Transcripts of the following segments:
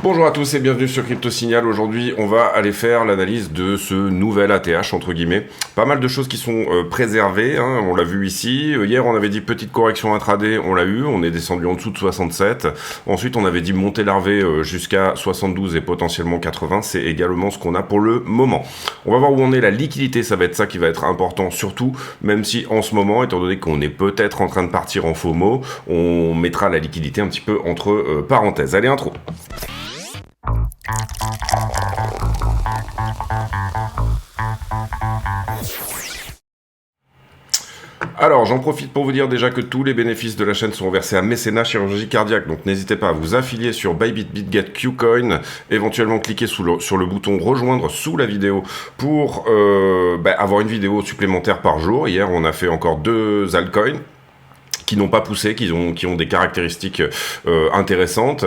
Bonjour à tous et bienvenue sur Crypto Signal. Aujourd'hui, on va aller faire l'analyse de ce nouvel ATH, entre guillemets. Pas mal de choses qui sont préservées, hein, on l'a vu ici. Hier, on avait dit petite correction intraday, on l'a eu, on est descendu en dessous de 67. Ensuite, on avait dit montée larvée jusqu'à 72 et potentiellement 80. C'est également ce qu'on a pour le moment. On va voir où on est. La liquidité, ça va être ça qui va être important, surtout, même si en ce moment, étant donné qu'on est peut-être en train de partir en FOMO, on mettra la liquidité un petit peu entre parenthèses. Allez, intro. Alors, j'en profite pour vous dire déjà que tous les bénéfices de la chaîne sont versés à Mécénat Chirurgie Cardiaque, donc n'hésitez pas à vous affilier sur Bybit, BitGet, Qcoin, éventuellement cliquer sur le bouton rejoindre sous la vidéo pour avoir une vidéo supplémentaire par jour. Hier, on a fait encore 2 altcoins qui n'ont pas poussé, qui ont des caractéristiques intéressantes,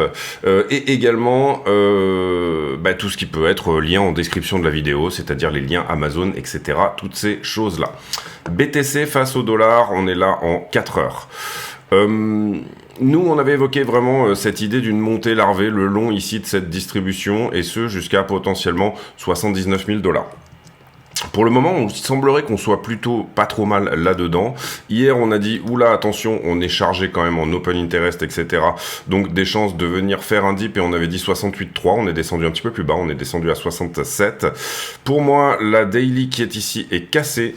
et également tout ce qui peut être lien en description de la vidéo, c'est-à-dire les liens Amazon, etc., toutes ces choses-là. BTC face au dollar, on est là en 4 heures. Nous, on avait évoqué vraiment cette idée d'une montée larvée le long ici de cette distribution, et ce jusqu'à potentiellement 79 000 $. Pour le moment, il semblerait qu'on soit plutôt pas trop mal là-dedans. Hier, on a dit, oula, attention, on est chargé quand même en open interest, etc. Donc, des chances de venir faire un dip, et on avait dit 68,3. On est descendu un petit peu plus bas, on est descendu à 67. Pour moi, la daily qui est ici est cassée.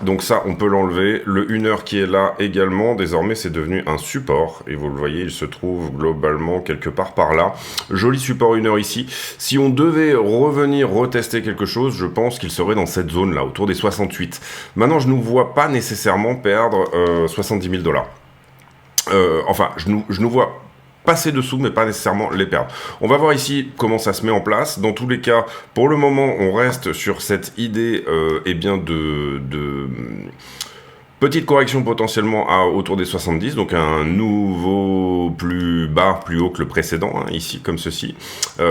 Donc ça, on peut l'enlever. Le 1 heure qui est là également, désormais, c'est devenu un support. Et vous le voyez, il se trouve globalement quelque part par là. Joli support 1 heure ici. Si on devait revenir retester quelque chose, je pense qu'il serait dans cette zone là, autour des 68. Maintenant, je ne nous vois pas nécessairement perdre 70 000 $. Enfin, je nous vois passer dessous, mais pas nécessairement les perdre. On va voir ici comment ça se met en place. Dans tous les cas, pour le moment, on reste sur cette idée de petite correction potentiellement autour des 70, donc un nouveau plus bas, plus haut que le précédent, hein, ici, comme ceci,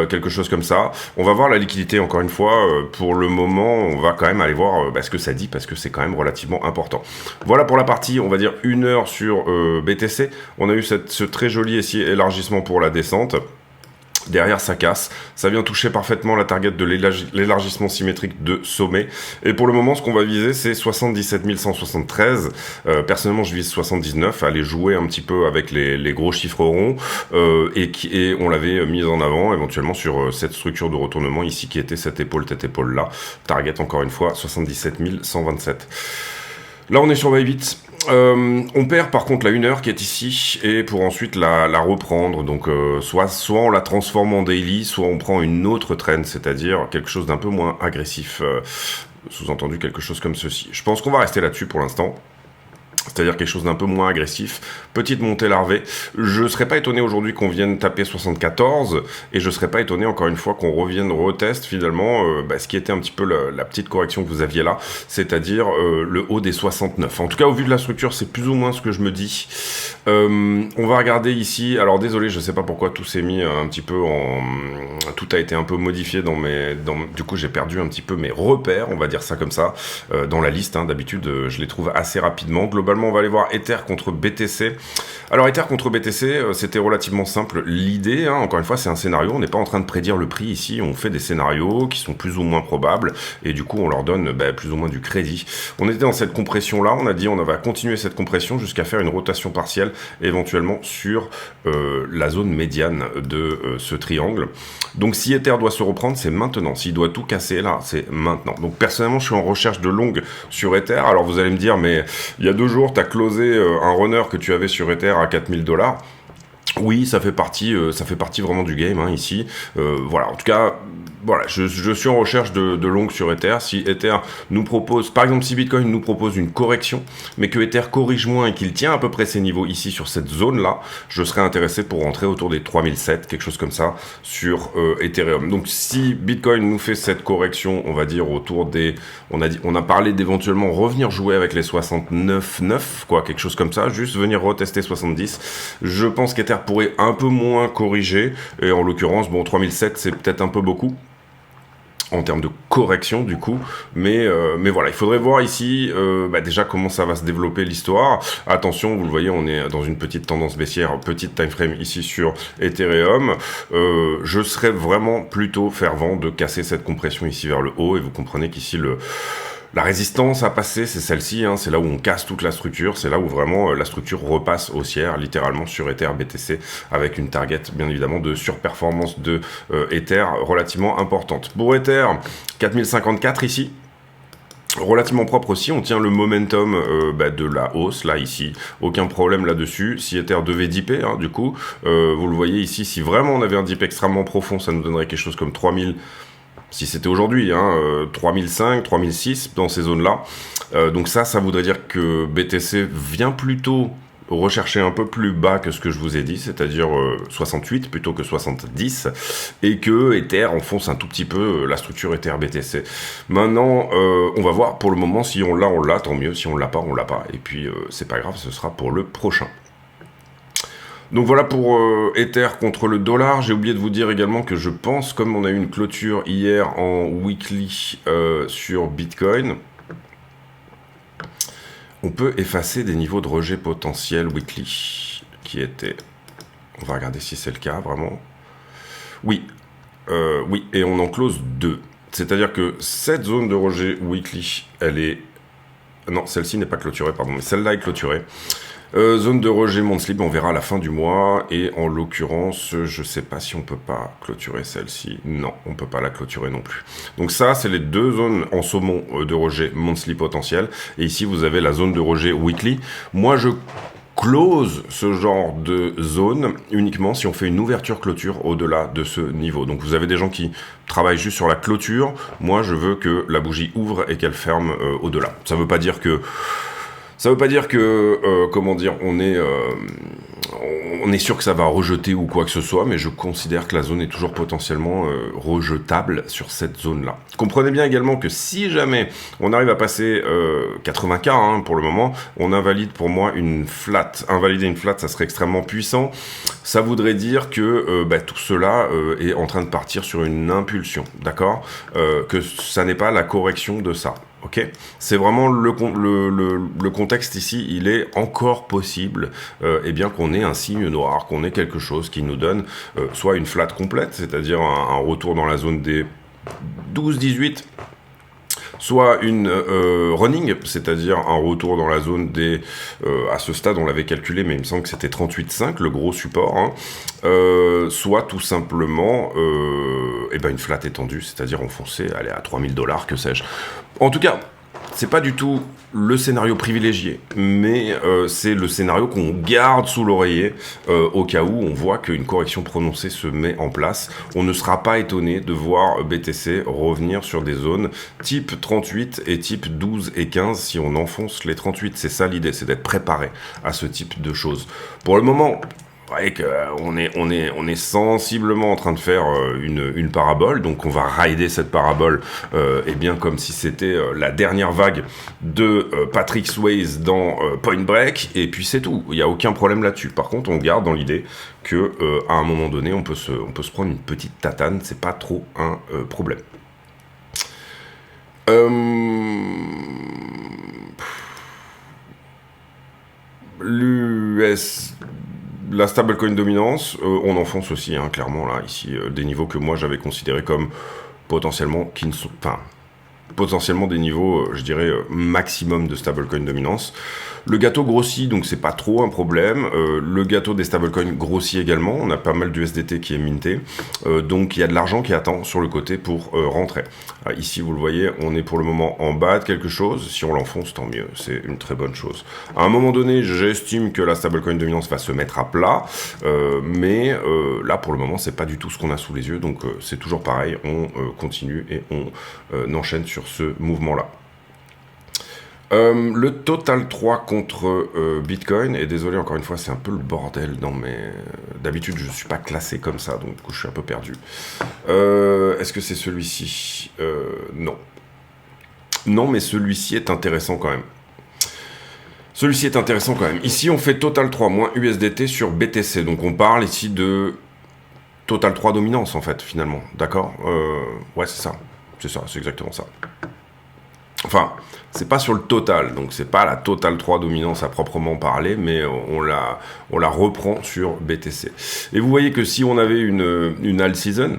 quelque chose comme ça. On va voir la liquidité, encore une fois, pour le moment, on va quand même aller voir ce que ça dit, parce que c'est quand même relativement important. Voilà pour la partie, on va dire, 1 heure sur BTC. On a eu ce très joli élargissement pour la descente. Derrière, ça casse. Ça vient toucher parfaitement la target de l'élargissement symétrique de sommet. Et pour le moment, ce qu'on va viser, c'est 77 173. Personnellement, je vise 79. Aller jouer un petit peu avec les gros chiffres ronds. Et on l'avait mis en avant, éventuellement, sur cette structure de retournement ici, qui était cette épaule, tête épaule là. Target, encore une fois, 77 127. Là, on est sur Bybit. On perd par contre la 1 heure qui est ici, et pour ensuite la reprendre, donc soit on la transforme en daily, soit on prend une autre trend, c'est-à-dire quelque chose d'un peu moins agressif, sous-entendu quelque chose comme ceci. Je pense qu'on va rester là-dessus pour l'instant. C'est-à-dire quelque chose d'un peu moins agressif, petite montée larvée. Je ne serais pas étonné aujourd'hui qu'on vienne taper 74, et je ne serais pas étonné encore une fois qu'on revienne reteste finalement ce qui était un petit peu la petite correction que vous aviez là, c'est-à-dire le haut des 69. En tout cas, au vu de la structure, c'est plus ou moins ce que je me dis. On va regarder ici, alors désolé, je ne sais pas pourquoi tout s'est mis un petit peu tout a été un peu modifié du coup j'ai perdu un petit peu mes repères, on va dire ça comme ça, dans la liste, hein. D'habitude je les trouve assez rapidement. Globalement, on va aller voir Ether contre BTC. Alors, Ether contre BTC, c'était relativement simple. L'idée, hein, encore une fois, c'est un scénario. On n'est pas en train de prédire le prix ici. On fait des scénarios qui sont plus ou moins probables. Et du coup, on leur donne plus ou moins du crédit. On était dans cette compression-là. On a dit on va continuer cette compression jusqu'à faire une rotation partielle, éventuellement sur la zone médiane de ce triangle. Donc, si Ether doit se reprendre, c'est maintenant. S'il doit tout casser, là, c'est maintenant. Donc, personnellement, je suis en recherche de longue sur Ether. Alors, vous allez me dire, mais il y a 2 jours, tu as closé un runner que tu avais sur Ether à 4000 $. Oui, ça fait partie vraiment du game, hein, ici. Voilà, en tout cas, voilà, je suis en recherche de longue sur Ether. Si Ether nous propose, par exemple, si Bitcoin nous propose une correction, mais que Ether corrige moins et qu'il tient à peu près ses niveaux ici sur cette zone-là, je serais intéressé pour rentrer autour des 3007, quelque chose comme ça, sur Ethereum. Donc, si Bitcoin nous fait cette correction, on va dire autour des, on a parlé d'éventuellement revenir jouer avec les 69,9, quoi, quelque chose comme ça, juste venir retester 70. Je pense qu'Ether pourrait un peu moins corriger, et en l'occurrence, bon, 3007, c'est peut-être un peu beaucoup. en termes de correction du coup, mais voilà, il faudrait voir ici déjà comment ça va se développer l'histoire. Attention, vous le voyez, on est dans une petite tendance baissière, petite time frame ici sur Ethereum. Je serais vraiment plutôt fervent de casser cette compression ici vers le haut, et vous comprenez qu'ici la résistance à passer, c'est celle-ci, hein, c'est là où on casse toute la structure, c'est là où vraiment la structure repasse haussière, littéralement sur Ether BTC, avec une target bien évidemment de surperformance de Ether relativement importante. Pour Ether, 4054 ici, relativement propre aussi, on tient le momentum de la hausse, là, ici, aucun problème là-dessus. Si Ether devait dipper, hein, du coup, vous le voyez ici, si vraiment on avait un dip extrêmement profond, ça nous donnerait quelque chose comme 3000, si c'était aujourd'hui, 3005, 3006 dans ces zones-là. Donc ça voudrait dire que BTC vient plutôt rechercher un peu plus bas que ce que je vous ai dit, c'est-à-dire 68 plutôt que 70, et que Ether enfonce un tout petit peu la structure Ether BTC. Maintenant, on va voir pour le moment, si on l'a, tant mieux, si on l'a pas, on l'a pas, et puis c'est pas grave, ce sera pour le prochain. Donc voilà pour Ether contre le dollar. J'ai oublié de vous dire également que je pense, comme on a eu une clôture hier en weekly sur Bitcoin, on peut effacer des niveaux de rejet potentiels weekly qui étaient... On va regarder si c'est le cas vraiment. Oui, et on en close 2. C'est-à-dire que cette zone de rejet weekly, elle est... Non, celle-ci n'est pas clôturée, pardon, mais celle-là est clôturée. Zone de rejet monthly, on verra à la fin du mois, et en l'occurrence, je sais pas si on peut pas clôturer celle-ci. Non, on peut pas la clôturer non plus. Donc ça, c'est les deux zones en saumon de rejet monthly potentiel, et ici vous avez la zone de rejet weekly. Moi, je close ce genre de zone uniquement si on fait une ouverture clôture au-delà de ce niveau. Donc vous avez des gens qui travaillent juste sur la clôture. Moi, je veux que la bougie ouvre et qu'elle ferme au-delà. Ça veut pas dire que comment dire, on est sûr que ça va rejeter ou quoi que ce soit, mais je considère que la zone est toujours potentiellement rejetable sur cette zone-là. Comprenez bien également que si jamais on arrive à passer 80K pour le moment, on invalide pour moi une flat. Invalider une flat, ça serait extrêmement puissant. Ça voudrait dire que tout cela est en train de partir sur une impulsion, d'accord, que ça n'est pas la correction de ça. Ok, c'est vraiment le contexte ici, il est encore possible bien qu'on ait un signe noir, qu'on ait quelque chose qui nous donne soit une flat complète, c'est-à-dire un retour dans la zone des 12-18, soit une running, c'est-à-dire un retour dans la zone des... à ce stade, on l'avait calculé, mais il me semble que c'était 38,5, le gros support, soit tout simplement une flat étendue, c'est-à-dire enfoncée, aller à $3000, que sais-je. En tout cas, c'est pas du tout le scénario privilégié, mais c'est le scénario qu'on garde sous l'oreiller au cas où on voit qu'une correction prononcée se met en place. On ne sera pas étonné de voir BTC revenir sur des zones type 38 et type 12 et 15 si on enfonce les 38. C'est ça l'idée, c'est d'être préparé à ce type de choses. Pour le moment... Vous voyez qu'on est sensiblement en train de faire une parabole, donc on va rider cette parabole comme si c'était la dernière vague de Patrick Swayze dans Point Break, et puis c'est tout, il n'y a aucun problème là-dessus. Par contre, on garde dans l'idée que à un moment donné, on peut se prendre une petite tatane, c'est pas trop un problème. L'US... La stablecoin dominance, on enfonce aussi, clairement, là, ici, des niveaux que moi j'avais considérés comme potentiellement, potentiellement des niveaux, je dirais, maximum de stablecoin dominance. Le gâteau grossit, donc c'est pas trop un problème. Le gâteau des stablecoins grossit également. On a pas mal d'USDT qui est minté. Donc il y a de l'argent qui attend sur le côté pour rentrer. Ici, vous le voyez, on est pour le moment en bas de quelque chose. Si on l'enfonce, tant mieux. C'est une très bonne chose. À un moment donné, j'estime que la stablecoin dominance va se mettre à plat. Mais là, pour le moment, c'est pas du tout ce qu'on a sous les yeux. Donc c'est toujours pareil. On continue et on enchaîne sur ce mouvement-là. Le total 3 contre Bitcoin, et désolé encore une fois, c'est un peu le bordel dans mes... D'habitude, je ne suis pas classé comme ça, donc du coup, je suis un peu perdu. Est-ce que c'est celui-ci? Non. Non, mais celui-ci est intéressant quand même. Celui-ci est intéressant quand même. Ici, on fait total 3 moins USDT sur BTC, donc on parle ici de total 3 dominance, en fait, finalement. D'accord? Ouais, c'est ça. c'est ça, c'est exactement ça. Enfin, c'est pas sur le total, donc c'est pas la total 3 dominance à proprement parler, mais on la reprend sur BTC. Et vous voyez que si on avait une all season,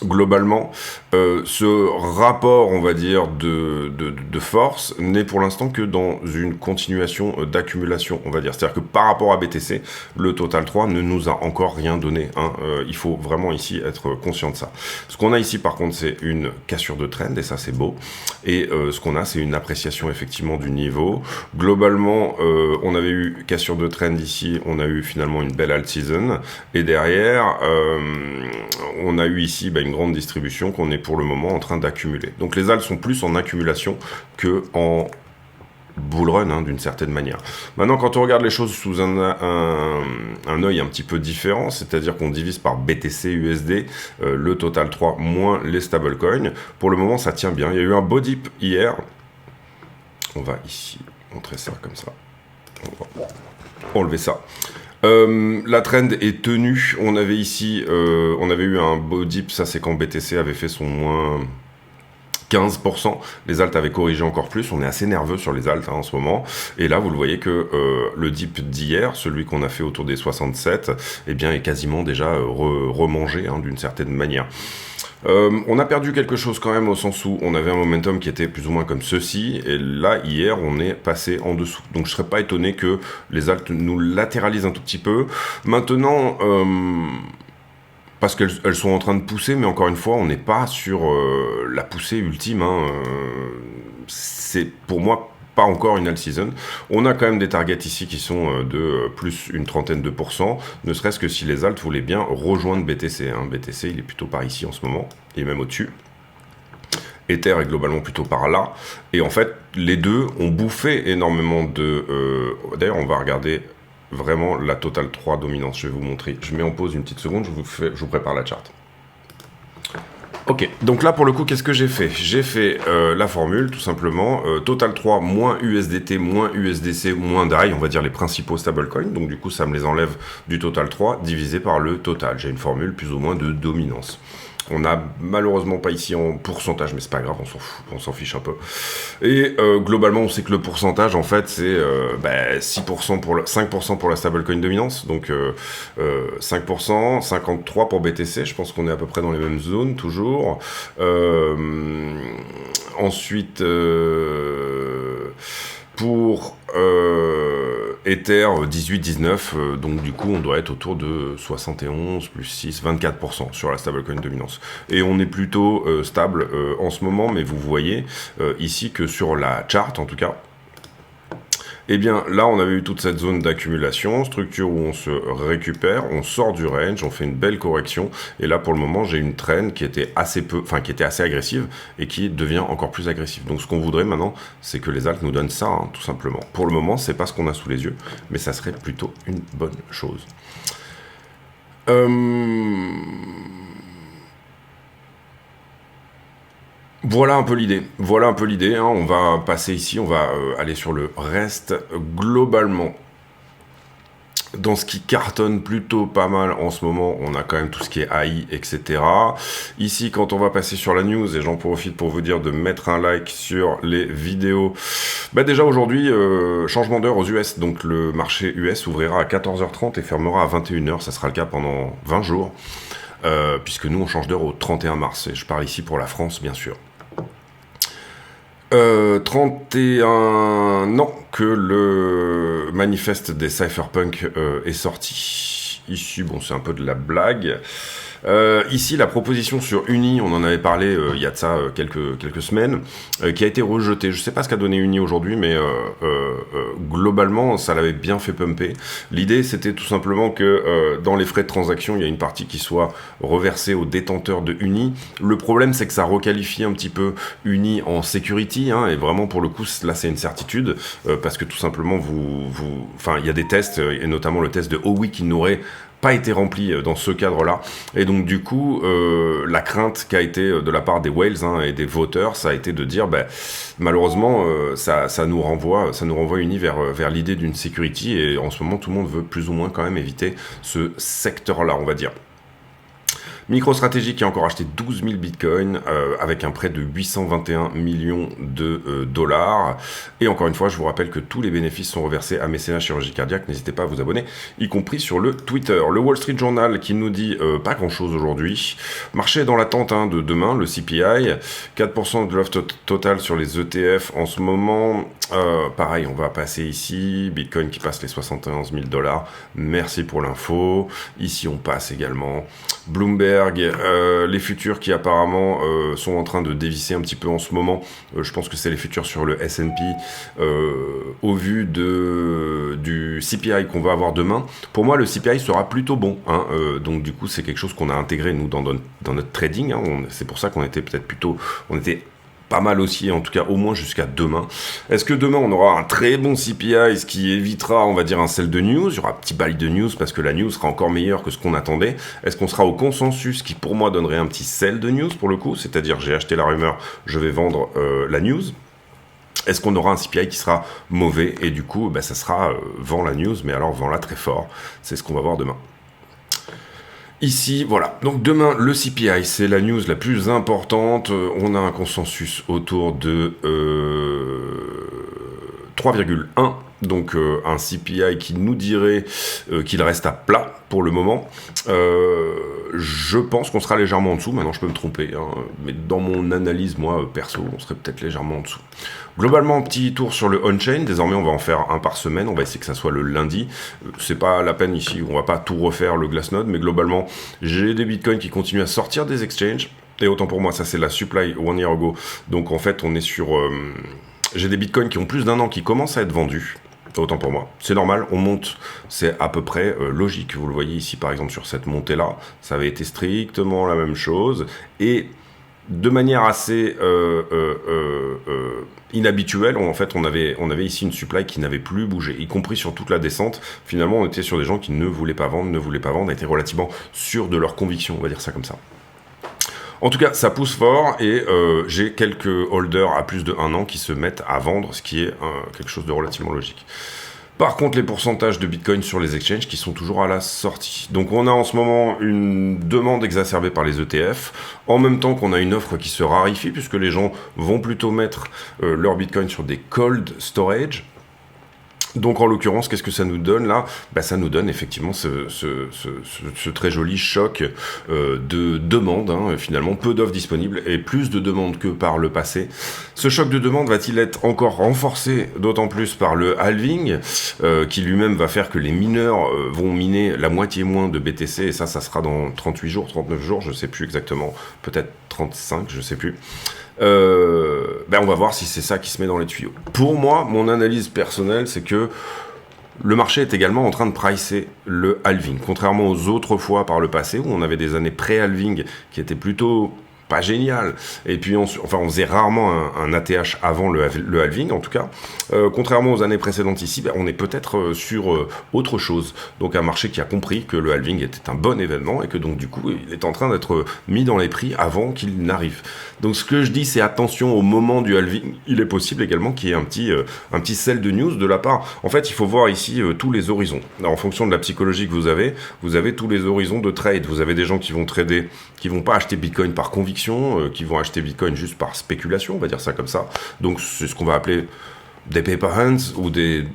globalement, ce rapport, on va dire, de force n'est pour l'instant que dans une continuation d'accumulation, on va dire. C'est-à-dire que par rapport à BTC, le Total 3 ne nous a encore rien donné. Hein. Il faut vraiment ici être conscient de ça. Ce qu'on a ici, par contre, c'est une cassure de trend, et ça, c'est beau. Et ce qu'on a, c'est une appréciation, effectivement, du niveau. Globalement, on avait eu cassure de trend ici, on a eu finalement une belle alt season. Et derrière, on a eu ici une grande distribution qu'on est pour le moment en train d'accumuler. Donc les alts sont plus en accumulation que en bull run, hein, d'une certaine manière. Maintenant, quand on regarde les choses sous un œil un petit peu différent, c'est-à-dire qu'on divise par BTC USD, le Total 3 moins les stablecoins, pour le moment ça tient bien. Il y a eu un beau dip hier. On va ici montrer ça comme ça. On va enlever ça. La trend est tenue. On avait ici, on avait eu un beau dip. Ça, c'est quand BTC avait fait son moins 15%. Les alts avaient corrigé encore plus. On est assez nerveux sur les alts, hein, en ce moment. Et là, vous le voyez que le dip d'hier, celui qu'on a fait autour des 67, eh bien, est quasiment déjà remangé, hein, d'une certaine manière. On a perdu quelque chose quand même, au sens où on avait un momentum qui était plus ou moins comme ceci, et là hier on est passé en dessous, donc je serais pas étonné que les alts nous latéralisent un tout petit peu. Maintenant, parce qu'elles sont en train de pousser, mais encore une fois on n'est pas sur la poussée ultime, hein. C'est pour moi pas encore une all season. On a quand même des targets ici qui sont de plus une trentaine de %, ne serait-ce que si les alts voulaient bien rejoindre BTC. Hein. BTC, il est plutôt par ici en ce moment, et même au-dessus. Ether est globalement plutôt par là. Et en fait, les deux ont bouffé énormément de... D'ailleurs, on va regarder vraiment la Total 3 dominance. Je vais vous montrer. Je mets en pause une petite seconde, je vous prépare la charte. Ok, donc là pour le coup, qu'est-ce que j'ai fait? J'ai fait la formule, tout simplement, Total 3 moins USDT moins USDC moins DAI, on va dire les principaux stablecoins, donc du coup ça me les enlève du Total 3, divisé par le total. J'ai une formule plus ou moins de dominance. On n'a malheureusement pas ici en pourcentage, mais c'est pas grave, on s'en fiche un peu. Et globalement, on sait que le pourcentage, en fait, c'est 6% pour 5% pour la stablecoin dominance, donc 5%, 53% pour BTC, je pense qu'on est à peu près dans les mêmes zones, toujours. Ensuite, pour Ether 18-19, donc du coup on doit être autour de 71 plus 6, 24% sur la stablecoin dominance. Et on est plutôt stable en ce moment, mais vous voyez ici que sur la chart en tout cas, eh bien là on avait eu toute cette zone d'accumulation, structure où on se récupère, on sort du range, on fait une belle correction, et là pour le moment j'ai une trend qui était assez agressive et qui devient encore plus agressive. Donc ce qu'on voudrait maintenant, c'est que les alts nous donnent ça, hein, tout simplement. Pour le moment c'est pas ce qu'on a sous les yeux, mais ça serait plutôt une bonne chose. Voilà un peu l'idée. Voilà un peu l'idée. Hein. On va passer ici, on va aller sur le reste. Globalement, dans ce qui cartonne plutôt pas mal en ce moment, on a quand même tout ce qui est AI, etc. Ici, quand on va passer sur la news, et j'en profite pour vous dire de mettre un like sur les vidéos. Déjà aujourd'hui, changement d'heure aux US. Donc le marché US ouvrira à 14h30 et fermera à 21h. Ça sera le cas pendant 20 jours. Puisque nous, on change d'heure au 31 mars. Et je parle ici pour la France, bien sûr. 31 ans que le manifeste des cypherpunks est sorti. Ici, bon, c'est un peu de la blague. Ici, la proposition sur Uni, on en avait parlé il y a de ça quelques semaines, qui a été rejetée. Je sais pas ce qu'a donné Uni aujourd'hui, mais globalement, ça l'avait bien fait pumper. L'idée, c'était tout simplement que dans les frais de transaction, il y a une partie qui soit reversée aux détenteurs de Uni. Le problème, c'est que ça requalifie un petit peu Uni en security, hein, et vraiment, pour le coup, là, c'est une certitude, parce que tout simplement, il y a des tests, et notamment le test de OWI qui n'aurait pas été rempli dans ce cadre-là, et donc du coup la crainte qui a été de la part des whales, hein, et des voteurs, ça a été de dire malheureusement ça nous renvoie Uni vers l'idée d'une security, et en ce moment tout le monde veut plus ou moins quand même éviter ce secteur-là, on va dire. MicroStrategy qui a encore acheté 12 000 bitcoins avec un prêt de 821 millions de dollars. Et encore une fois, je vous rappelle que tous les bénéfices sont reversés à Mécénat Chirurgie Cardiaque. N'hésitez pas à vous abonner, y compris sur le Twitter. Le Wall Street Journal qui nous dit pas grand-chose aujourd'hui. Marché dans l'attente de demain, le CPI, 4% de l'offre totale sur les ETF en ce moment. Pareil, on va passer ici. Bitcoin qui passe les 71 000 dollars. Merci pour l'info. Ici, on passe également. Bloomberg, les futurs qui apparemment sont en train de dévisser un petit peu en ce moment. Je pense que c'est les futurs sur le S&P au vu du CPI qu'on va avoir demain. Pour moi, le CPI sera plutôt bon. Donc du coup, c'est quelque chose qu'on a intégré nous dans notre trading. C'est pour ça qu'on était peut-être plutôt... On était pas mal aussi, en tout cas au moins jusqu'à demain. Est-ce que demain on aura un très bon CPI, ce qui évitera, on va dire, un sell de news? Il y aura un petit bail de news parce que la news sera encore meilleure que ce qu'on attendait. Est-ce qu'on sera au consensus qui pour moi donnerait un petit sell de news pour le coup? C'est-à-dire j'ai acheté la rumeur, je vais vendre la news. Est-ce qu'on aura un CPI qui sera mauvais? Et du coup, ça sera vend la news, mais alors vend-la très fort. C'est ce qu'on va voir demain. Ici, voilà. Donc demain, le CPI, c'est la news la plus importante. On a un consensus autour de 3,1. Donc un CPI qui nous dirait qu'il reste à plat pour le moment. Je pense qu'on sera légèrement en dessous. Maintenant, je peux me tromper. Mais dans mon analyse, moi, perso, on serait peut-être légèrement en dessous. Globalement, un petit tour sur le on-chain. Désormais, on va en faire un par semaine. On va essayer que ça soit le lundi. C'est pas la peine ici. On va pas tout refaire le Glassnode. Mais globalement, j'ai des bitcoins qui continuent à sortir des exchanges. Et autant pour moi, ça c'est la supply one year ago. Donc en fait, on est sur... j'ai des bitcoins qui ont plus d'un an qui commencent à être vendus. Autant pour moi. C'est normal, on monte, c'est à peu près logique. Vous le voyez ici, par exemple, sur cette montée-là, ça avait été strictement la même chose. Et de manière assez inhabituelle, en fait, on avait ici une supply qui n'avait plus bougé, y compris sur toute la descente. Finalement, on était sur des gens qui ne voulaient pas vendre, étaient relativement sûrs de leur conviction, on va dire ça comme ça. En tout cas, ça pousse fort et j'ai quelques holders à plus de 1 an qui se mettent à vendre, ce qui est quelque chose de relativement logique. Par contre, les pourcentages de Bitcoin sur les exchanges qui sont toujours à la sortie. Donc on a en ce moment une demande exacerbée par les ETF, en même temps qu'on a une offre qui se raréfie, puisque les gens vont plutôt mettre leur Bitcoin sur des cold storage. Donc en l'occurrence, qu'est-ce que ça nous donne là? Ça nous donne effectivement ce très joli choc de demande, finalement peu d'offres disponibles et plus de demandes que par le passé. Ce choc de demande va-t-il être encore renforcé d'autant plus par le halving qui lui-même va faire que les mineurs vont miner la moitié moins de BTC et ça sera dans 38 jours, 39 jours, je sais plus exactement, peut-être 35, je sais plus. On va voir si c'est ça qui se met dans les tuyaux. Pour moi, mon analyse personnelle, c'est que le marché est également en train de pricer le halving. Contrairement aux autres fois par le passé, où on avait des années pré-halving qui étaient plutôt pas génial. Et puis, on faisait rarement un ATH avant le halving, en tout cas. Contrairement aux années précédentes ici, on est peut-être sur autre chose. Donc, un marché qui a compris que le halving était un bon événement et que donc, du coup, il est en train d'être mis dans les prix avant qu'il n'arrive. Donc, ce que je dis, c'est attention au moment du halving. Il est possible également qu'il y ait un petit sell de news de la part. En fait, il faut voir ici tous les horizons. Alors, en fonction de la psychologie que vous avez tous les horizons de trade. Vous avez des gens qui vont trader, qui vont pas acheter Bitcoin par conviction, qui vont acheter Bitcoin juste par spéculation, on va dire ça comme ça. Donc c'est ce qu'on va appeler des paper hands ou des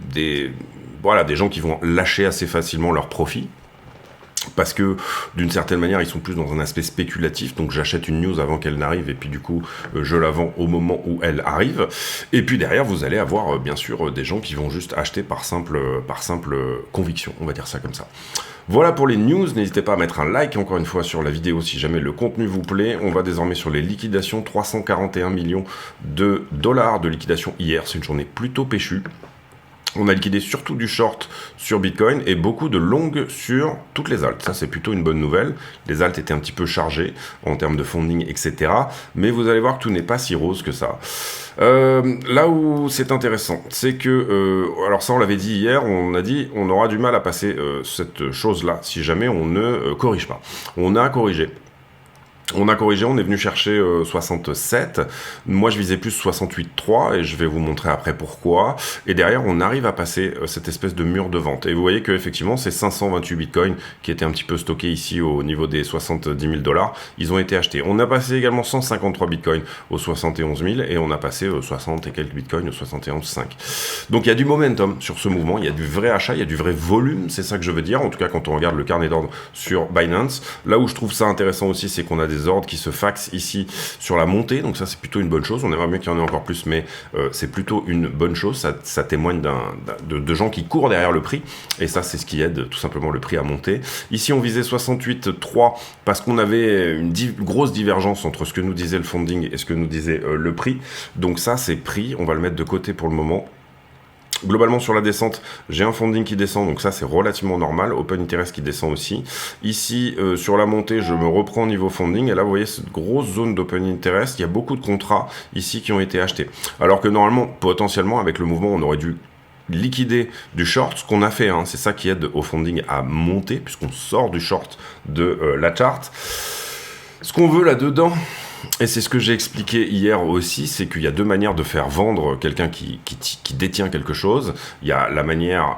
gens qui vont lâcher assez facilement leurs profits. Parce que d'une certaine manière ils sont plus dans un aspect spéculatif, donc j'achète une news avant qu'elle n'arrive et puis du coup je la vends au moment où elle arrive, et puis derrière vous allez avoir bien sûr des gens qui vont juste acheter par simple conviction, on va dire ça comme ça. Voilà pour les news, n'hésitez pas à mettre un like encore une fois sur la vidéo si jamais le contenu vous plaît. On va désormais sur les liquidations, 341 millions de dollars de liquidation hier, c'est une journée plutôt péchue. On a liquidé surtout du short sur Bitcoin et beaucoup de long sur toutes les alts. Ça, c'est plutôt une bonne nouvelle. Les alts étaient un petit peu chargés en termes de funding, etc. Mais vous allez voir que tout n'est pas si rose que ça. Là où c'est intéressant, c'est que... alors ça, on l'avait dit hier, on a dit on aura du mal à passer cette chose-là si jamais on ne corrige pas. On a corrigé. On a corrigé, on est venu chercher 67. Moi, je visais plus 68,3 et je vais vous montrer après pourquoi. Et derrière, on arrive à passer cette espèce de mur de vente. Et vous voyez que effectivement, ces 528 bitcoins qui étaient un petit peu stockés ici au niveau des 70 000 $, ils ont été achetés. On a passé également 153 bitcoins aux 71 000 et on a passé 60 et quelques bitcoins aux 71,5. Donc il y a du momentum sur ce mouvement, il y a du vrai achat, il y a du vrai volume, c'est ça que je veux dire. En tout cas, quand on regarde le carnet d'ordre sur Binance, là où je trouve ça intéressant aussi, c'est qu'on a des ordres qui se faxent ici sur la montée, donc ça c'est plutôt une bonne chose. On aimerait bien qu'il y en ait encore plus, mais c'est plutôt une bonne chose. Ça témoigne de gens qui courent derrière le prix, et ça c'est ce qui aide tout simplement le prix à monter. Ici on visait 68,3 parce qu'on avait une grosse divergence entre ce que nous disait le funding et ce que nous disait le prix. Donc ça c'est pris, on va le mettre de côté pour le moment. Globalement sur la descente, j'ai un funding qui descend, donc ça c'est relativement normal. Open Interest qui descend aussi. Ici, sur la montée, je me reprends au niveau funding. Et là, vous voyez cette grosse zone d'Open Interest. Il y a beaucoup de contrats ici qui ont été achetés. Alors que normalement, potentiellement, avec le mouvement, on aurait dû liquider du short, ce qu'on a fait. Hein. C'est ça qui aide au funding à monter, puisqu'on sort du short de la chart. Ce qu'on veut là-dedans... Et c'est ce que j'ai expliqué hier aussi, c'est qu'il y a deux manières de faire vendre quelqu'un qui détient quelque chose. Il y a la manière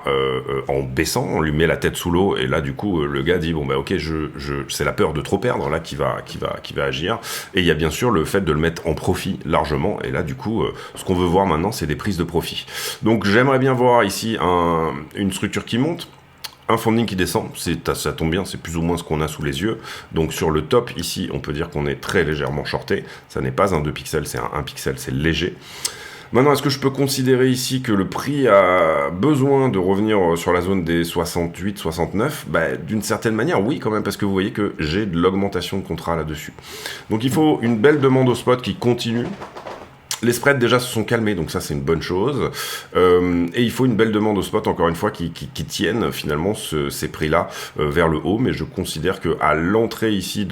en baissant, on lui met la tête sous l'eau, et là du coup le gars dit bon bah ok, c'est la peur de trop perdre là qui va agir. Et il y a bien sûr le fait de le mettre en profit largement, et là du coup ce qu'on veut voir maintenant c'est des prises de profit. Donc j'aimerais bien voir ici une structure qui monte. Un funding qui descend, ça tombe bien, c'est plus ou moins ce qu'on a sous les yeux. Donc sur le top, ici, on peut dire qu'on est très légèrement shorté. Ça n'est pas un 2 pixels, c'est un 1 pixel, c'est léger. Maintenant, est-ce que je peux considérer ici que le prix a besoin de revenir sur la zone des 68, 69 ? D'une certaine manière, oui quand même, parce que vous voyez que j'ai de l'augmentation de contrat là-dessus. Donc il faut une belle demande au spot qui continue. Les spreads déjà se sont calmés, donc ça c'est une bonne chose. Et il faut une belle demande au spot, encore une fois, qui tienne finalement ces prix-là vers le haut. Mais je considère qu'à l'entrée ici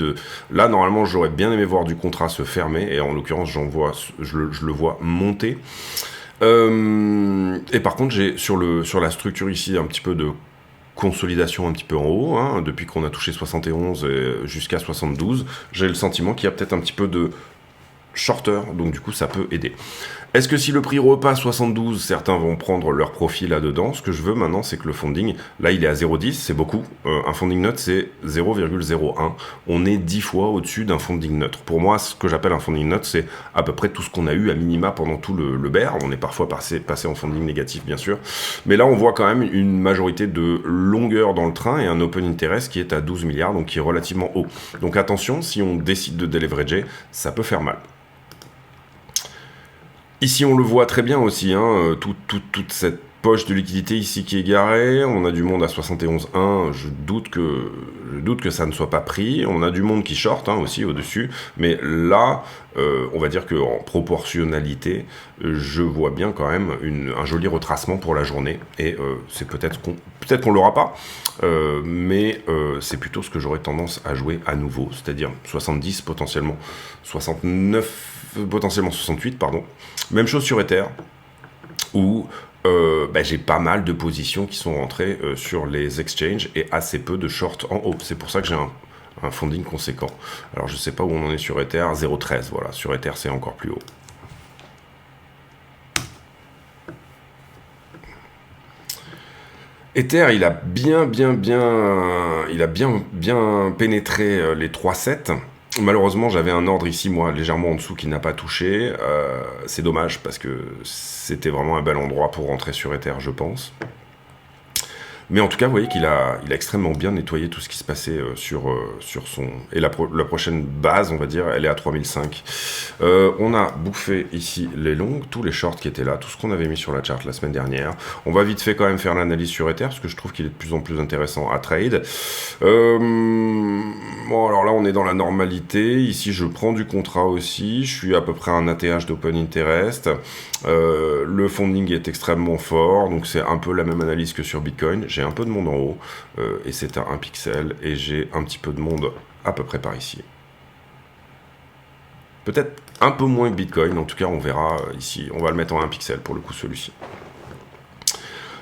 là, normalement, j'aurais bien aimé voir du contrat se fermer. Et en l'occurrence, je le vois monter. Et par contre, j'ai sur la structure ici un petit peu de consolidation un petit peu en haut, hein, depuis qu'on a touché 71 jusqu'à 72. J'ai le sentiment qu'il y a peut-être un petit peu de shorter, donc du coup ça peut aider. Est-ce que si le prix repasse 72, certains vont prendre leur profit là-dedans? Ce que je veux maintenant, c'est que le funding, là il est à 0,10, c'est beaucoup. Un funding note, c'est 0,01. On est 10 fois au-dessus d'un funding neutre. Pour moi, ce que j'appelle un funding note, c'est à peu près tout ce qu'on a eu à minima pendant tout le bear. On est parfois passé en funding négatif, bien sûr. Mais là, on voit quand même une majorité de longueur dans le train et un open interest qui est à 12 milliards, donc qui est relativement haut. Donc attention, si on décide de déleverager, ça peut faire mal. Ici, on le voit très bien aussi, hein, toute cette poche de liquidité ici qui est garée. On a du monde à 71,1. Je doute que ça ne soit pas pris. On a du monde qui short aussi au-dessus. Mais là, on va dire qu'en proportionnalité, je vois bien quand même un joli retracement pour la journée. Et c'est peut-être qu'on l'aura pas. Mais c'est plutôt ce que j'aurais tendance à jouer à nouveau. C'est-à-dire 70, potentiellement 69, potentiellement 68, pardon. Même chose sur Ether, où j'ai pas mal de positions qui sont rentrées sur les exchanges et assez peu de short en haut. C'est pour ça que j'ai un funding conséquent. Alors je sais pas où on en est sur Ether, 0,13, voilà. Sur Ether, c'est encore plus haut. Ether, il a bien pénétré les 3,7. Malheureusement, j'avais un ordre ici, moi, légèrement en dessous qui n'a pas touché. C'est dommage parce que c'était vraiment un bel endroit pour rentrer sur Ether, je pense. Mais en tout cas, vous voyez qu'il a extrêmement bien nettoyé tout ce qui se passait sur son... Et la prochaine base, on va dire, elle est à 3005. On a bouffé ici les longues, tous les shorts qui étaient là, tout ce qu'on avait mis sur la chart la semaine dernière. On va vite fait quand même faire l'analyse sur Ether, parce que je trouve qu'il est de plus en plus intéressant à trade. Bon, alors là, on est dans la normalité. Ici, je prends du contrat aussi. Je suis à peu près à un ATH d'Open Interest. Le funding est extrêmement fort, donc c'est un peu la même analyse que sur Bitcoin. J'ai un peu de monde en haut, et c'est à 1 pixel, et j'ai un petit peu de monde à peu près par ici. Peut-être un peu moins que Bitcoin, en tout cas on verra ici. On va le mettre en 1 pixel pour le coup celui-ci.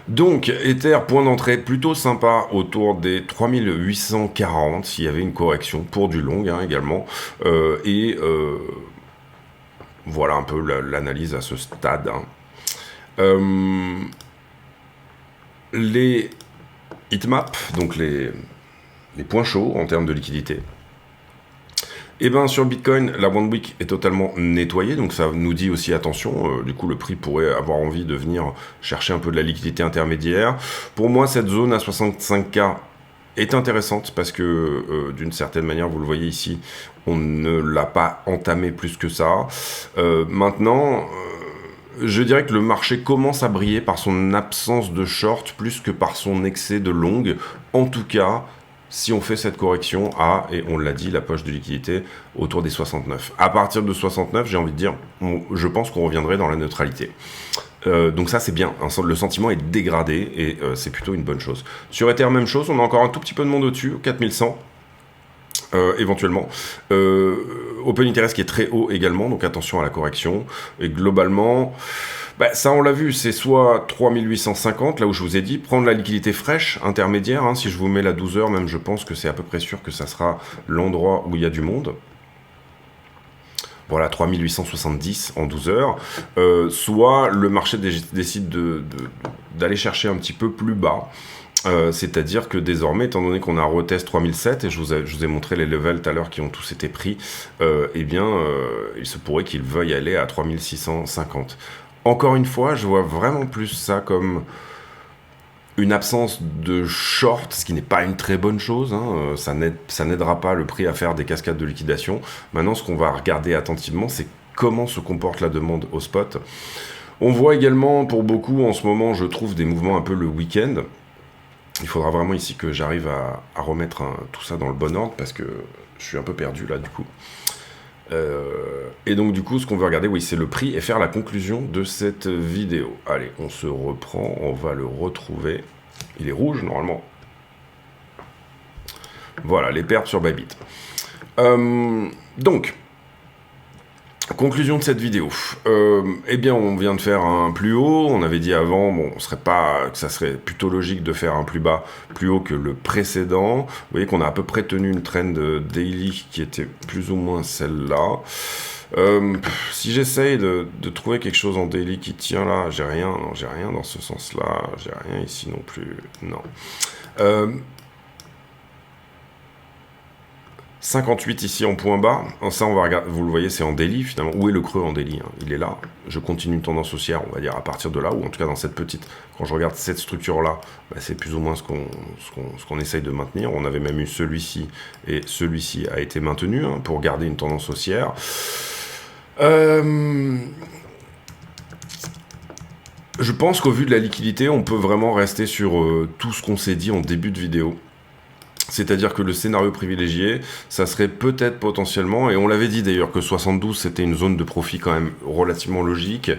Donc, Ether, point d'entrée plutôt sympa autour des 3840, s'il y avait une correction pour du long également. Voilà un peu l'analyse à ce stade. Les heatmaps, donc les points chauds en termes de liquidité. Et bien sur Bitcoin, la One Week est totalement nettoyée, donc ça nous dit aussi attention, du coup le prix pourrait avoir envie de venir chercher un peu de la liquidité intermédiaire. Pour moi, cette zone à 65K est intéressante parce que d'une certaine manière, vous le voyez ici, on ne l'a pas entamé plus que ça. Maintenant, je dirais que le marché commence à briller par son absence de short plus que par son excès de long. En tout cas, si on fait cette correction à, et on l'a dit, la poche de liquidité autour des 69. À partir de 69, j'ai envie de dire, je pense qu'on reviendrait dans la neutralité. Donc ça c'est bien, le sentiment est dégradé et c'est plutôt une bonne chose. Sur Ether, même chose, on a encore un tout petit peu de monde au-dessus, 4100. Éventuellement. Open Interest qui est très haut également, donc attention à la correction. Et globalement, ça on l'a vu, c'est soit 3850, là où je vous ai dit, prendre la liquidité fraîche, intermédiaire, si je vous mets la 12 heures, même je pense que c'est à peu près sûr que ça sera l'endroit où il y a du monde. Voilà, 3870 en 12 heures. Soit le marché décide d'aller chercher un petit peu plus bas. C'est-à-dire que désormais, étant donné qu'on a retest 3007, et je vous ai montré les levels tout à l'heure qui ont tous été pris, il se pourrait qu'ils veuillent aller à 3650. Encore une fois, je vois vraiment plus ça comme une absence de short, ce qui n'est pas une très bonne chose, ça n'aidera pas le prix à faire des cascades de liquidation. Maintenant, ce qu'on va regarder attentivement, c'est comment se comporte la demande au spot. On voit également, pour beaucoup, en ce moment, je trouve des mouvements un peu le week-end. Il faudra vraiment ici que j'arrive à remettre tout ça dans le bon ordre, parce que je suis un peu perdu là, du coup. Et donc du coup ce qu'on veut regarder, oui, c'est le prix et faire la conclusion de cette vidéo. Allez, on se reprend, on va le retrouver. Il est rouge normalement. Voilà, les pertes sur Bybit. Donc, conclusion de cette vidéo. Eh bien, on vient de faire un plus haut. On avait dit avant, que ça serait plutôt logique de faire un plus bas, plus haut que le précédent. Vous voyez qu'on a à peu près tenu une trend daily qui était plus ou moins celle-là. Si j'essaye de trouver quelque chose en daily qui tient là, j'ai rien dans ce sens-là. J'ai rien ici non plus. Non. 58 ici en point bas, ça on va regarder, vous le voyez, c'est en daily finalement. Où est le creux en daily, Il est là. Je continue une tendance haussière, on va dire à partir de là, ou en tout cas dans cette petite, quand je regarde cette structure là, c'est plus ou moins ce qu'on essaye de maintenir. On avait même eu celui-ci, et celui-ci a été maintenu pour garder une tendance haussière. Je pense qu'au vu de la liquidité, on peut vraiment rester sur tout ce qu'on s'est dit en début de vidéo. C'est-à-dire que le scénario privilégié, ça serait peut-être potentiellement, et on l'avait dit d'ailleurs que 72 c'était une zone de profit quand même relativement logique,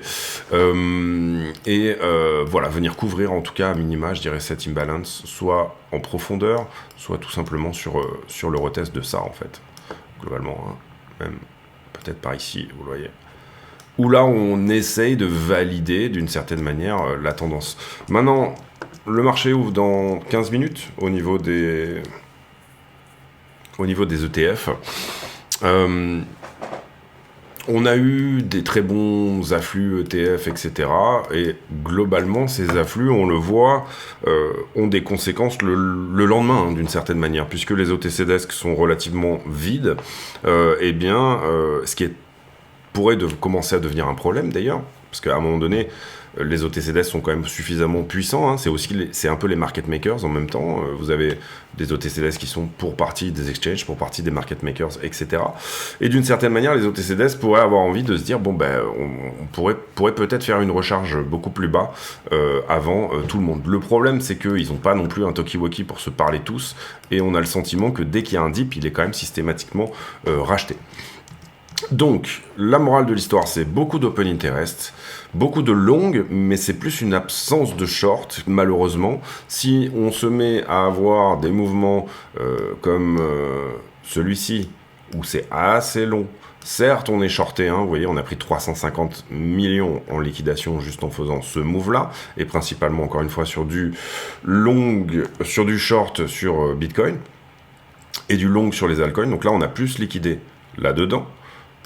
voilà, venir couvrir en tout cas à minima, je dirais cet imbalance, soit en profondeur, soit tout simplement sur le retest de ça en fait, globalement, même peut-être par ici, vous le voyez. Où là on essaye de valider d'une certaine manière la tendance. Maintenant, le marché ouvre dans 15 minutes au niveau des ETF. On a eu des très bons afflux ETF, etc. Et globalement, ces afflux, on le voit, ont des conséquences le lendemain, d'une certaine manière, puisque les OTC Desk sont relativement vides. Ce qui pourrait commencer à devenir un problème d'ailleurs, parce qu'à un moment donné, les OTCDS sont quand même suffisamment puissants, c'est un peu les market makers en même temps. Vous avez des OTCDS qui sont pour partie des exchanges, pour partie des market makers, etc. Et d'une certaine manière, les OTCDS pourraient avoir envie de se dire, on pourrait peut-être faire une recharge beaucoup plus bas avant tout le monde. Le problème, c'est qu'ils n'ont pas non plus un talkie-walkie pour se parler tous, et on a le sentiment que dès qu'il y a un dip, il est quand même systématiquement racheté. Donc, la morale de l'histoire, c'est beaucoup d'open interest, beaucoup de long, mais c'est plus une absence de short, malheureusement. Si on se met à avoir des mouvements comme celui-ci, où c'est assez long. Certes, on est shorté, hein, vous voyez, on a pris 350 millions en liquidation juste en faisant ce move-là, et principalement, encore une fois, sur du long, sur du short sur Bitcoin, et du long sur les altcoins. Donc là, on a plus liquidé là-dedans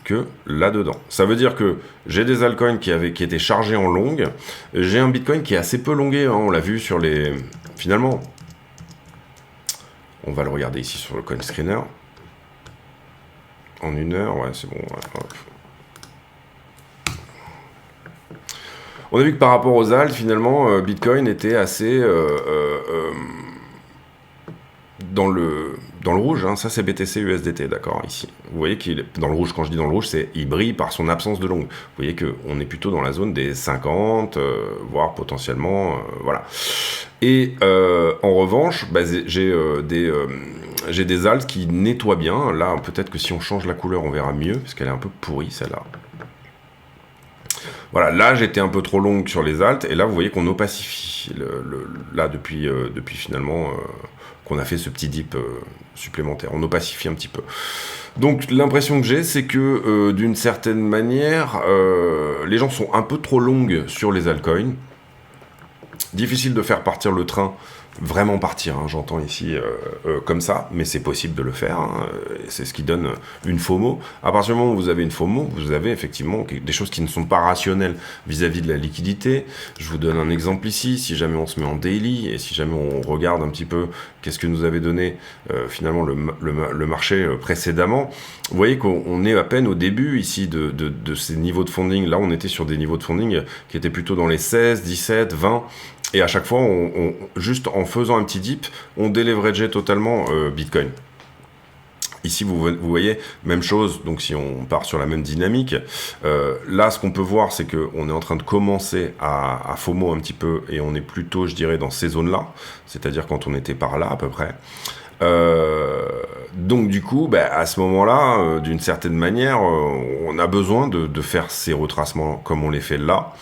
que là-dedans. Ça veut dire que j'ai des altcoins qui étaient chargés en longue, j'ai un Bitcoin qui est assez peu longué, hein, on l'a vu sur les... Finalement, on va le regarder ici sur le coin screener. En 1 heure, ouais, c'est bon. Ouais, hop. On a vu que par rapport aux alts, finalement, Bitcoin était assez dans le rouge. Hein. Ça, c'est BTC USDT, d'accord, ici. Vous voyez qu'il est dans le rouge. Quand je dis dans le rouge, c'est il brille par son absence de longue. Vous voyez qu'on est plutôt dans la zone des 50, voire potentiellement, voilà. Et en revanche, bah, j'ai des alts qui nettoient bien. Là, peut-être que si on change la couleur, on verra mieux, parce qu'elle est un peu pourrie, celle-là. Voilà, là, j'étais un peu trop longue sur les alts, et là, vous voyez qu'on opacifie. Là, depuis finalement, qu'on a fait ce petit dip supplémentaire. On opacifie un petit peu. Donc, l'impression que j'ai, c'est que, d'une certaine manière, les gens sont un peu trop longues sur les altcoins. Difficile de faire partir le train, vraiment partir, hein, j'entends ici comme ça, mais c'est possible de le faire, hein, c'est ce qui donne une FOMO. À partir du moment où vous avez une FOMO, vous avez effectivement des choses qui ne sont pas rationnelles vis-à-vis de la liquidité. Je vous donne un exemple ici, si jamais on se met en daily, et si jamais on regarde un petit peu qu'est-ce que nous avait donné finalement le marché précédemment, vous voyez qu'on est à peine au début ici de ces niveaux de funding. Là, on était sur des niveaux de funding qui étaient plutôt dans les 16, 17, 20, et à chaque fois, juste en faisant un petit dip, on déleverageait totalement Bitcoin. Ici, vous voyez, même chose, donc si on part sur la même dynamique, là, ce qu'on peut voir, c'est qu'on est en train de commencer à FOMO un petit peu, et on est plutôt, je dirais, dans ces zones-là, c'est-à-dire quand on était par là, à peu près. Donc du coup, bah, à ce moment-là, d'une certaine manière, on a besoin de faire ces retracements comme on les fait là.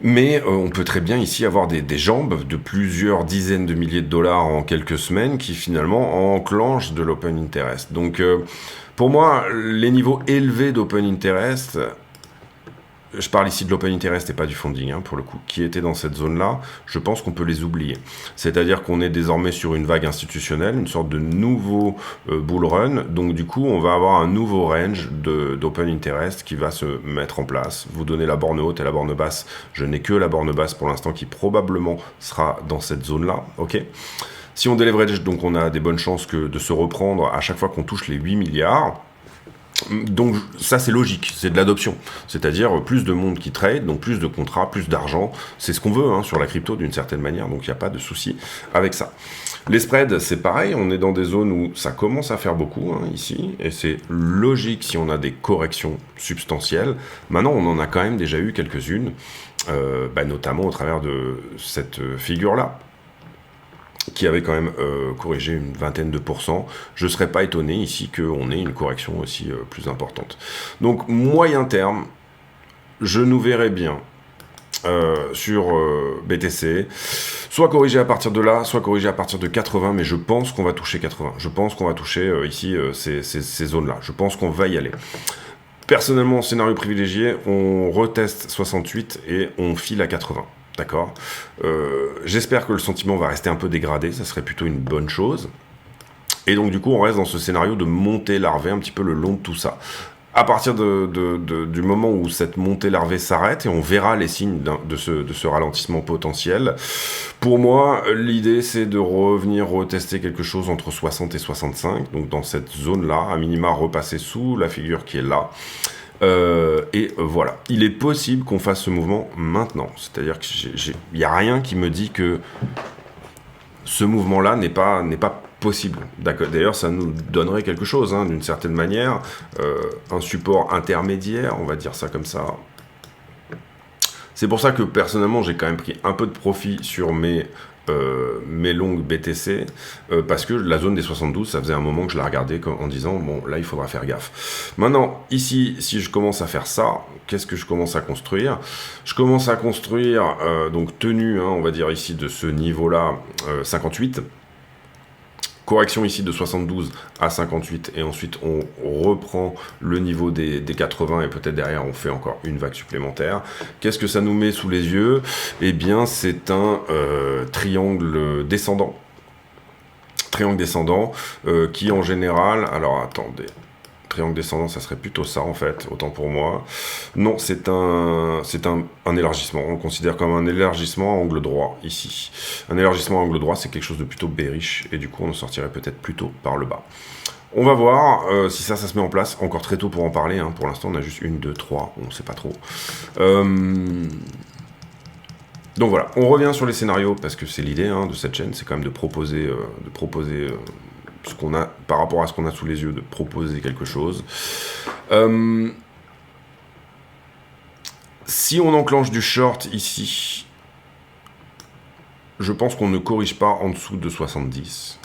Mais on peut très bien ici avoir des jambes de plusieurs dizaines de milliers de dollars en quelques semaines qui finalement enclenchent de l'open interest. Donc pour moi, les niveaux élevés d'open interest, je parle ici de l'open interest et pas du funding, hein, pour le coup, qui était dans cette zone-là, je pense qu'on peut les oublier. C'est-à-dire qu'on est désormais sur une vague institutionnelle, une sorte de nouveau bull run, donc du coup, on va avoir un nouveau range d'open interest qui va se mettre en place. Vous donnez la borne haute et la borne basse. Je n'ai que la borne basse pour l'instant qui probablement sera dans cette zone-là, ok ? Si on deleverage, donc on a des bonnes chances de se reprendre à chaque fois qu'on touche les 8 milliards. Donc ça c'est logique, c'est de l'adoption, c'est-à-dire plus de monde qui trade, donc plus de contrats, plus d'argent, c'est ce qu'on veut hein, sur la crypto d'une certaine manière, donc il n'y a pas de souci avec ça. Les spreads c'est pareil, on est dans des zones où ça commence à faire beaucoup hein, ici, et c'est logique si on a des corrections substantielles. Maintenant on en a quand même déjà eu quelques-unes, notamment au travers de cette figure-là, qui avait quand même corrigé une vingtaine de %. Je ne serais pas étonné ici qu'on ait une correction aussi plus importante. Donc, moyen terme, je nous verrai bien sur BTC, soit corrigé à partir de là, soit corrigé à partir de 80, mais je pense qu'on va toucher 80. Je pense qu'on va toucher ici ces zones-là. Je pense qu'on va y aller. Personnellement, scénario privilégié, on reteste 68 et on file à 80. D'accord. J'espère que le sentiment va rester un peu dégradé, ça serait plutôt une bonne chose. Et donc du coup, on reste dans ce scénario de montée larvée un petit peu le long de tout ça. À partir du moment où cette montée larvée s'arrête, et on verra les signes de ce ralentissement potentiel, pour moi, l'idée c'est de revenir retester quelque chose entre 60 et 65, donc dans cette zone-là, à minima repasser sous la figure qui est là. Voilà, il est possible qu'on fasse ce mouvement maintenant, c'est-à-dire qu'il n'y a rien qui me dit que ce mouvement-là n'est pas possible. D'ailleurs, ça nous donnerait quelque chose, hein, d'une certaine manière, un support intermédiaire, on va dire ça comme ça. C'est pour ça que personnellement, j'ai quand même pris un peu de profit sur mes longues BTC, parce que la zone des 72, ça faisait un moment que je la regardais en disant, bon, là, il faudra faire gaffe. Maintenant, ici, si je commence à faire ça, qu'est-ce que je commence à construire ? Je commence à construire, donc tenu, hein, on va dire ici, de ce niveau-là, 58, correction ici de 72 à 58 et ensuite on reprend le niveau des 80 et peut-être derrière on fait encore une vague supplémentaire. Qu'est-ce que ça nous met sous les yeux? Eh bien c'est un triangle descendant. Triangle descendant qui en général, alors attendez, triangle descendant ça serait plutôt ça en fait, autant pour moi. Non, c'est un élargissement, on le considère comme un élargissement à angle droit ici. Un élargissement à angle droit c'est quelque chose de plutôt bearish et du coup on en sortirait peut-être plutôt par le bas. On va voir si ça se met en place, encore très tôt pour en parler, hein. Pour l'instant on a juste 1, 2, 3, on ne sait pas trop. Donc voilà, on revient sur les scénarios, parce que c'est l'idée de cette chaîne, c'est quand même de proposer ce qu'on a, par rapport à ce qu'on a sous les yeux, de proposer quelque chose. Si on enclenche du short ici, je pense qu'on ne corrige pas en dessous de 70.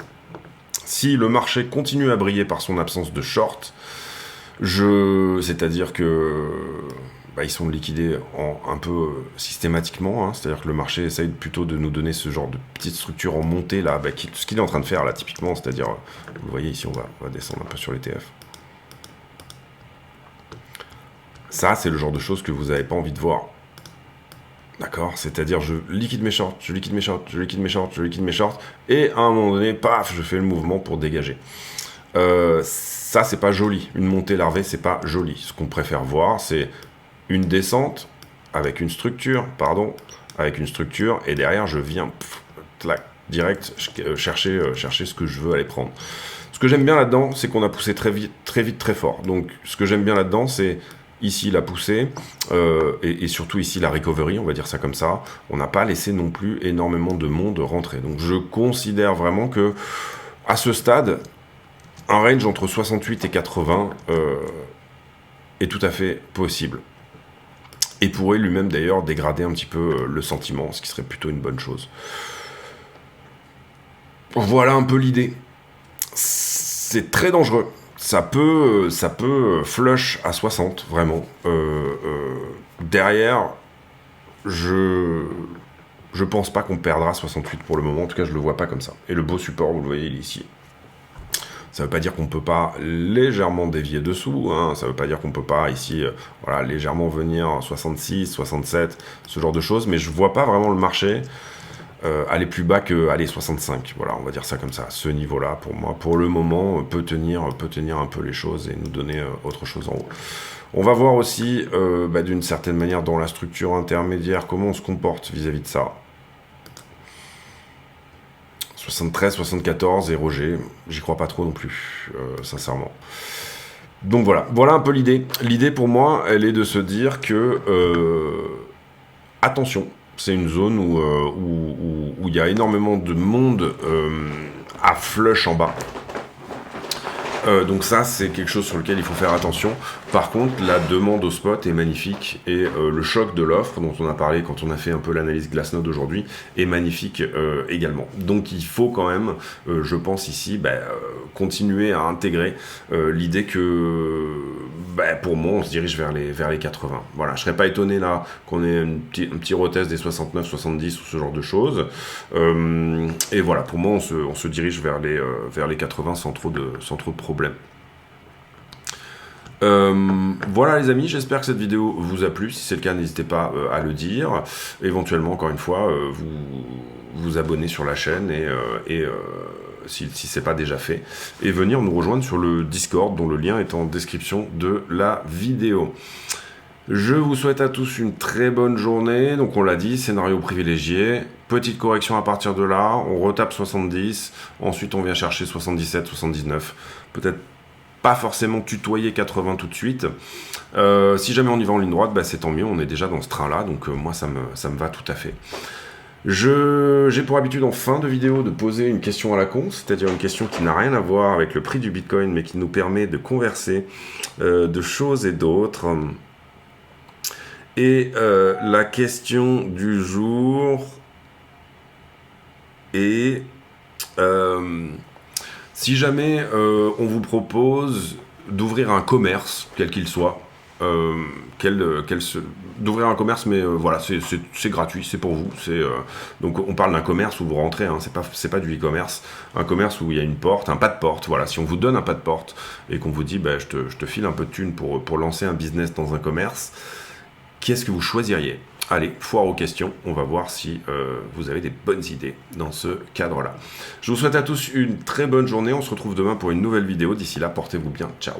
Si le marché continue à briller par son absence de short, c'est-à-dire que ils sont liquidés un peu systématiquement, hein, c'est-à-dire que le marché essaye plutôt de nous donner ce genre de petite structure en montée là, ce qu'il est en train de faire là typiquement, c'est-à-dire, vous voyez ici on va descendre un peu sur l'ETF. Ça c'est le genre de choses que vous n'avez pas envie de voir. D'accord, c'est-à-dire je liquide mes shorts, je liquide mes shorts, je liquide mes shorts, je liquide mes shorts, et à un moment donné, paf, je fais le mouvement pour dégager. Ça c'est pas joli, une montée larvée c'est pas joli. Ce qu'on préfère voir c'est une descente avec une structure, et derrière je viens direct chercher ce que je veux aller prendre. Ce que j'aime bien là-dedans, c'est qu'on a poussé très vite, très fort. Donc ce que j'aime bien là-dedans, c'est ici la poussée, et surtout ici la recovery, on va dire ça comme ça. On n'a pas laissé non plus énormément de monde rentrer. Donc je considère vraiment que, à ce stade, un range entre 68 et 80 est tout à fait possible. Et pourrait lui-même d'ailleurs dégrader un petit peu le sentiment, ce qui serait plutôt une bonne chose. Voilà un peu l'idée. C'est très dangereux. Ça peut flush à 60, vraiment. Derrière, je pense pas qu'on perdra 68 pour le moment. En tout cas, je le vois pas comme ça. Et le beau support, vous le voyez, il est ici. Ça ne veut pas dire qu'on ne peut pas légèrement dévier dessous, hein. Ça ne veut pas dire qu'on ne peut pas ici légèrement venir 66, 67, ce genre de choses, mais je ne vois pas vraiment le marché aller plus bas que 65. Voilà, on va dire ça comme ça. Ce niveau-là, pour moi, pour le moment, peut tenir un peu les choses et nous donner autre chose en haut. On va voir aussi, d'une certaine manière, dans la structure intermédiaire, comment on se comporte vis-à-vis de ça. 73, 74 et Roger, j'y crois pas trop non plus, sincèrement. Donc voilà un peu l'idée. L'idée pour moi, elle est de se dire que, attention, c'est une zone où il y a énormément de monde à flush en bas. Donc ça, c'est quelque chose sur lequel il faut faire attention. Par contre, la demande au spot est magnifique et le choc de l'offre dont on a parlé quand on a fait un peu l'analyse Glassnode aujourd'hui est magnifique également. Donc il faut quand même, je pense ici, continuer à intégrer l'idée que, pour moi, on se dirige vers les 80. Voilà, je serais pas étonné là qu'on ait un petit retest des 69, 70 ou ce genre de choses. Et voilà, pour moi, on se dirige vers les 80 sans trop de problèmes. Voilà les amis, j'espère que cette vidéo vous a plu. Si c'est le cas, n'hésitez pas à le dire. Éventuellement, encore une fois, vous abonner sur la chaîne et si c'est pas déjà fait, et venir nous rejoindre sur le Discord dont le lien est en description de la vidéo. Je vous souhaite à tous une très bonne journée. Donc on l'a dit, scénario privilégié, petite correction à partir de là, on retape 70, ensuite on vient chercher 77, 79, peut-être pas forcément tutoyer 80 tout de suite. Si jamais on y va en ligne droite, c'est tant mieux, on est déjà dans ce train-là, donc moi ça me va tout à fait. J'ai pour habitude en fin de vidéo de poser une question à la con, c'est-à-dire une question qui n'a rien à voir avec le prix du Bitcoin, mais qui nous permet de converser de choses et d'autres. Et la question du jour est... si jamais on vous propose d'ouvrir un commerce, quel qu'il soit, d'ouvrir un commerce, mais voilà, c'est gratuit, c'est pour vous. Donc on parle d'un commerce où vous rentrez, hein, c'est pas du e-commerce, un commerce où il y a une porte, un pas de porte. Voilà, si on vous donne un pas de porte et qu'on vous dit, je te file un peu de thunes pour lancer un business dans un commerce, qu'est-ce que vous choisiriez? Allez, foire aux questions, on va voir si vous avez des bonnes idées dans ce cadre-là. Je vous souhaite à tous une très bonne journée, on se retrouve demain pour une nouvelle vidéo. D'ici là, portez-vous bien, ciao.